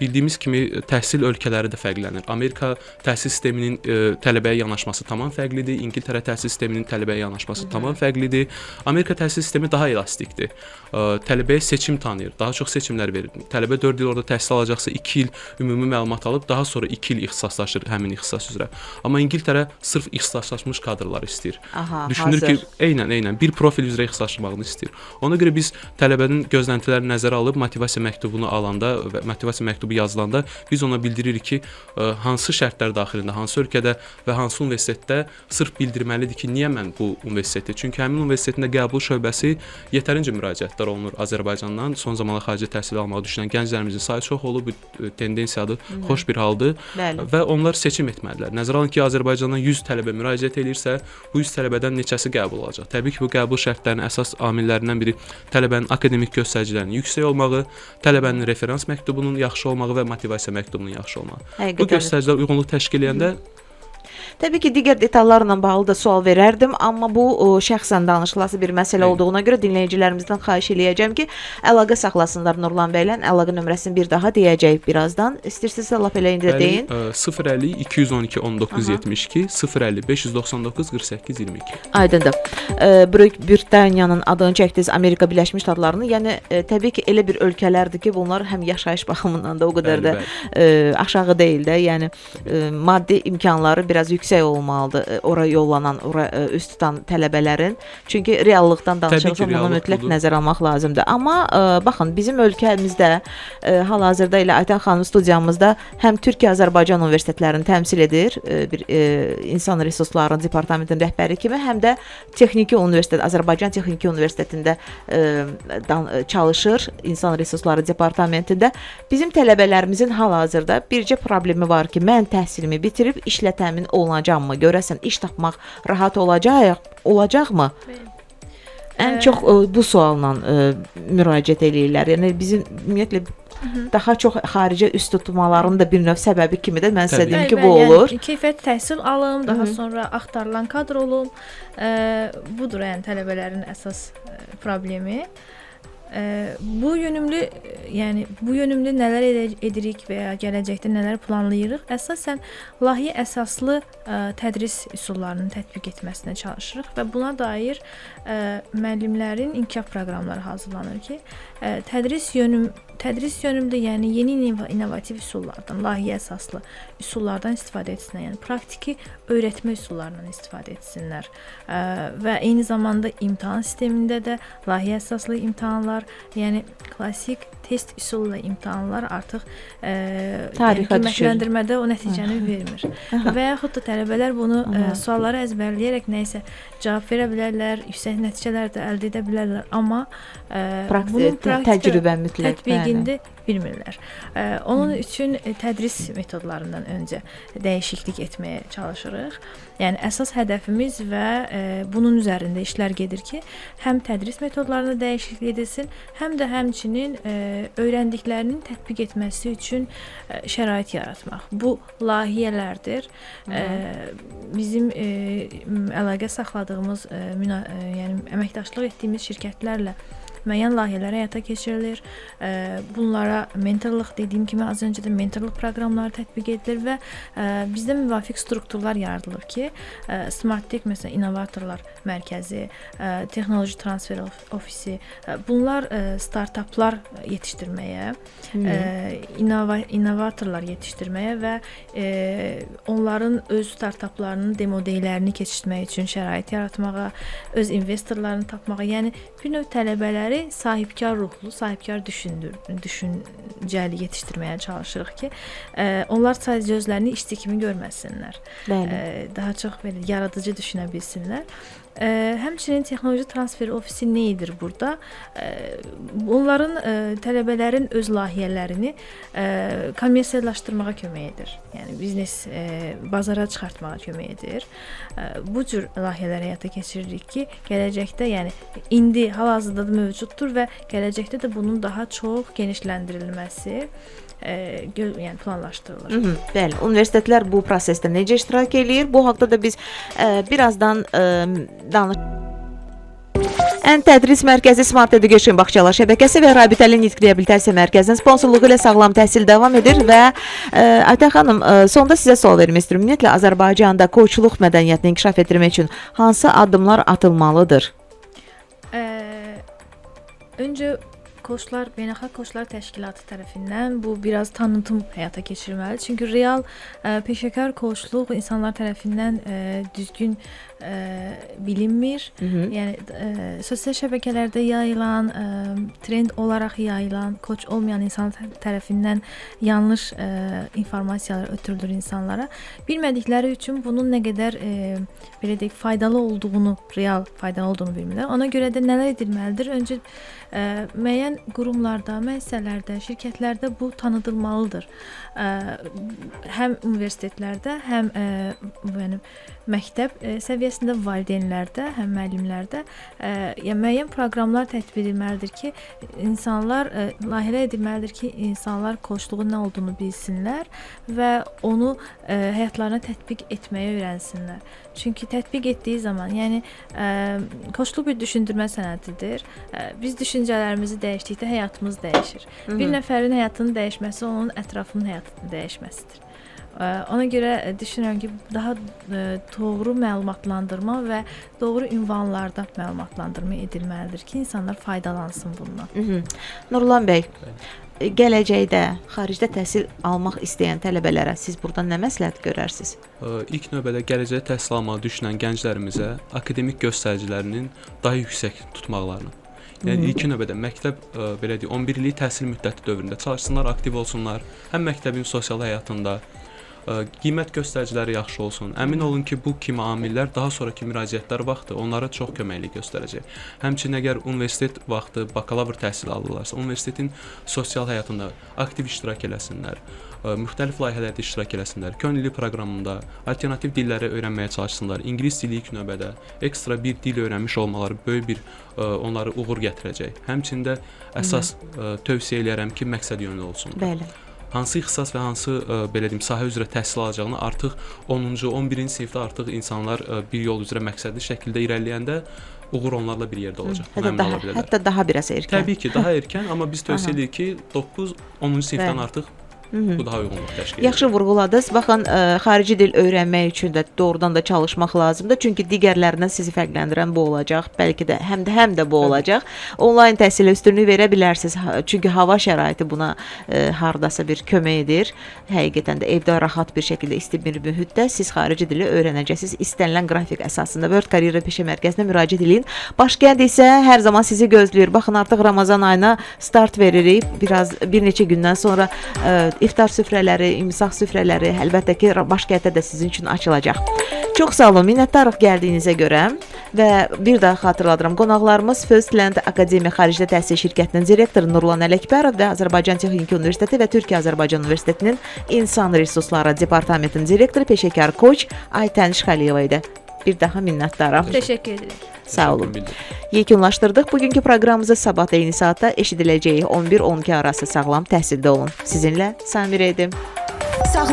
bildiyimiz kimi təhsil ölkələri də fərqlənir. Amerika təhsil sisteminin tələbəyə yanaşması tamam fərqlidir. İngiltərə təhsil sisteminin tələbəyə yanaşması tamam fərqlidir. Amerika təhsil sistemi daha elastikdir. Tələbəyə seçim tanıyır, daha çox seçimlər verir. Tələbə 4 il orada təhsil alacaqsa 2 il ümumi məlumat alıb, daha sonra 2 il ixtisaslaşır həmin ixtisas üzrə. Amma İngiltərə sırf ixtisaslaşmış kadrlar istəyir. Düşünür ki, eynən bir profil üzrə ixtisaslaşmağını istəyir. Ona görə biz tələbənin gözləntilərini nəzərə alıb motivasiya məktubunu alanda və motivasiya məktubu yazılanda biz ona bildiririk ki, hansı şərtlər daxilində, hansı ölkədə və hansı universitetdə sırf bildirməlidir ki, niyə mən bu universiteti? Çünki həmin universitetin qəbul şöbəsi yetərincə müraciətlər olunur Azərbaycandan. Son zamanlar xarici təhsil almağı düşünən gənclərimizin sayı çox olub, bu tendensiyadır, xoş bir haldır. Bəli. Və onlar seçim etməlidirlər. Nəzərə alın ki, Azərbaycandan 100 tələbə müraciət edirsə, bu 100 tələbədən neçəsi qəbul olacaq? Təbii ki, bu qəbul şərtlərinin əsas amillərindən biri tələbənin akademik göstəricilərinin yüksək olmağı, tələbənin referans məktubunun yaxşı olmağı və motivasiya məktubunun yaxşı olmağı. Bu göstəricilər uyğunluq təşkil edəndə Təbii ki, digər detallarla bağlı da sual verərdim, amma bu şəxsən danışılası bir məsələ olduğuna görə dinləyicilərimizdən xahiş eləyəcəm ki, əlaqə saxlasınlar Nurlan bəylə. Əlaqə nömrəsini bir daha deyəcəyik birazdan. İstəyirsinizsə lap elə indi də deyin. 050 212 19 72 050 599 48 22. Aydındır. Böyük Britaniyanın adını çəkdiniz, Amerika Birləşmiş Ştatlarını. Yəni təbii ki, elə bir ölkələrdir ki, bunlar həm yaşayış baxımından da o qədər də aşağı deyil də. Yəni maddi imkanları biraz yüksək olmalıdır ora yollanan, ora üst tutan tələbələrin. Çünki reallıqdan danışırsa bunu mütləq nəzərə almaq lazımdır. Amma baxın, bizim ölkəmizdə hal-hazırda ilə Aytan xanım studiyamızda həm Türkiyə-Azərbaycan universitetlərini təmsil edir, bir insan resursları departamentinin rəhbəri kimi, həm də Texniki Universitet, Azərbaycan Texniki Universitetində çalışır, insan resursları departamentində. Bizim tələbələrimizin hal-hazırda bircə problemi var ki, mən təhsilimi bitirib işlə təmin olunacağam mı? Görəsən iş tapmaq rahat olacaqmı? Ən çox bu sualla müraciət eləyirlər. Yəni bizim ümumiyyətlə daha çox xaricə üst tutmaların da bir növ səbəbi kimi də mən sizə deyim ki, bu olur. Yəni keyfiyyətli təhsil alım, daha sonra axtarılan kadr olum. Budur yəni tələbələrin əsas problemi. Bu yönümlü nələr edirik və ya gələcəkdə nələr planlayırıq? Əsasən layihə əsaslı tədris üsullarının tətbiq etməsinə çalışırıq və buna dair müəllimlərin inkişaf proqramları hazırlanır ki, tədris yönümlü, yəni yeni innovativ üsullardan, layihə əsaslı üsullardan istifadə etsinlər, yəni praktiki öyrətmə üsullarından istifadə etsinlər və eyni zamanda imtahan sistemində də layihə əsaslı imtahanlar, yəni klassik test üsulla imtahanlar artıq qiymətləndirmədə o nəticəni vermir. Və yaxud da tələbələr bunu sualları əzbərləyərək nəyisə cavab verə bilərlər, yüksək nəticələr də əldə edə bilərlər, amma bunun təcrübə mütləq tətbiqində bilmirlər. Onun üçün tədris metodlarından öncə dəyişiklik etməyə çalışırıq. Yəni əsas hədəfimiz və bunun üzərində işlər gedir ki, həm tədris metodlarında dəyişiklik edilsin, həm də həmçinin öyrəndiklərinin tətbiq etməsi üçün şərait yaratmaq. Bu layihələrdir. Bizim əlaqə saxladığımız, yəni əməkdaşlıq etdiyimiz şirkətlərlə müəyyən layihələr həyata keçirilir. Bunlara mentorluq dediyim kimi az öncə də mentorluq proqramları tətbiq edilir və bizdə müvafiq strukturlar yaradılır ki, Smart Tech məsələn innovatorlar mərkəzi, texnoloji transfer ofisi, bunlar startaplar yetişdirməyə, innovatorlar yetişdirməyə və onların öz startaplarının demo deylərini keçirtmək üçün şərait yaratmağa, öz investorlarını tapmağa, yəni bir növ tələbələri sahibkar ruhlu, sahibkar düşüncəli yetişdirməyə çalışırıq ki, onlar sadəcə özlərini işçi kimi görməsinlər. Daha çox belə yaradıcı düşünə bilsinlər. Həmçinin texnoloji transfer ofisi nə edir burada? Onların tələbələrin öz layihələrini kommersiallaşdırmağa kömək edir. Yəni biznes bazara çıxartmağa kömək edir. Bu cür layihələr həyata keçiririk ki, gələcəkdə, yəni indi hal-hazırda da mövcuddur və gələcəkdə də bunun daha çox genişləndirilməsi yəni planlaşdırılır. Bəli, universitetlər bu prosesdə necə iştirak eləyir? Bu haqda da biz birazdan Ən Tədris Mərkəzi Smart Education Bağçalar şəbəkəsi və Rabitəli Nitq Reabilitasiya Mərkəzinin sponsorluğu ilə sağlam təhsil davam edir və Aytan xanım, sonda sizə sual vermək istəyirəm. Ümumiyyətlə Azərbaycanda koçluq mədəniyyətini inkişaf etdirmək üçün hansı addımlar atılmalıdır? Öncə Beynəlxalq Koçlar Təşkilatı tərəfindən bu biraz tanıtım həyata keçirilməlidir. Çünki real peşəkar koçluq insanlar tərəfindən düzgün bilinmir. Yəni sosial şəbəkələrdə yayılan, trend olaraq yayılan, koç olmayan insanlar tərəfindən yanlış informasiyalar ötürülür insanlara. Bilmədikləri üçün bunun nə qədər belə deyək faydalı olduğunu, real faydalı olduğunu bilmirlər. Ona görə də nələr edilməlidir? Öncə müəyyən müəyyən qurumlarda, müəssisələrdə, şirkətlərdə bu tanıdılmalıdır. Həm universitetlərdə, həm məktəb səviyyəsində valideynlərdə, həm müəllimlərdə yəni müəyyən proqramlar tətbiq edilməlidir ki, insanlar layihələr edilməlidir ki, insanlar koçluğun nə olduğunu bilsinlər və onu həyatlarına tətbiq etməyi öyrənsinlər. Çünki tətbiq etdiyi zaman, yəni koçluq bir düşündürmə sənətidir. Biz düşüncələrimizi dəyişdikdə həyatımız dəyişir. Bir nəfərin həyatının dəyişməsi onun ətrafının həyatının dəyişməsidir. Ona görə düşünürəm ki, daha doğru məlumatlandırma və doğru ünvanlarda məlumatlandırma edilməlidir ki, insanlar faydalansın bundan. Nurlan bəy, gələcəkdə xaricdə təhsil almaq istəyən tələbələrə siz buradan nə məsləhət görərsiniz? İlk növbədə gələcəkdə təhsil almağı düşünən gənclərimizə akademik göstəricilərinin daha yüksək tutmaqlarını. Yəni ilk növbədə məktəb belə deyək 11 illik təhsil müddəti dövründə çalışsınlar, aktiv olsunlar. Həm məktəbin sosial həyatında qiymət göstəriciləri yaxşı olsun. Əmin olun ki, bu kimi amillər daha sonraki müraciətlər vaxtı onlara çox köməklik göstərəcək. Həmçinin əgər universitet vaxtı bakalavr təhsil alırlarsa, universitetin sosial həyatında aktiv iştirak eləsinlər, müxtəlif layihələrdə iştirak eləsinlər, könüllü proqramında alternativ dilləri öyrənməyə çalışsınlar. İngilis dili ilk növbədə ekstra bir dil öyrənmiş olmaları böyük bir onları uğur gətirəcək. Həmçində əsas tövsiyə eləyərəm ki, məqsəd yönlü olsunlar. Bəli. Hansı ixtisas və hansı belə deyim sahə üzrə təhsil alacağını artıq 10-cu, 11-ci sinifdə artıq insanlar bir yol üzrə məqsədli şəkildə irəliləyəndə uğur onlarla bir yerdə olacaq. Hətta daha biraz erkən. Təbii ki, daha erkən, amma biz tövsiyə edirik ki, 9-10-cu sinifdən artıq bu daha uyğunluq təşkil edir. Yaxşı vurğuladınız. Baxın, xarici dil öyrənmək üçün də doğrudan da çalışmaq lazımdır. Çünki digərlərindən sizi fərqləndirən bu olacaq. Bəlkə də həm də bu olacaq. Onlayn təhsilə üstünlük verə bilərsiniz. Çünki hava şəraiti buna hardasa bir kömək edir. Həqiqətən də evdə rahat bir şəkildə isti bir mühitdə siz xarici dili öyrənəcəksiniz. İstənilən qrafik əsasında World Career Peşə Mərkəzinə müraciət edin. Başkənd isə hər zaman sizi gözləyir. Baxın, artıq Ramazan ayına start veririk. Bir neçə gündən sonra iftar süfrələri, imsaq süfrələri əlbəttə ki, başkənddə də sizin üçün açılacaq. Çox sağ olun, minnətdarıq gəldiyinizə görə və bir daha xatırladıram, qonaqlarımız Firstland Akademiya Xaricdə Təhsil Şirkətinin direktoru Nurlan Ələkbərov və Azərbaycan Texniki Universiteti və Türkiyə-Azərbaycan Universitetinin İnsan Resursları Departamentinin direktoru, peşəkar koç Aytən Şxəliyeva idi. Bir daha minnətdaram. Təşəkkür edirik. Sağ olun. Yekunlaşdırdıq. Bugünkü proqramımızı sabah da eyni saatda eşidiləcəyi 11-12 arası sağlam təhsildə olun. Sizinlə Samir idim.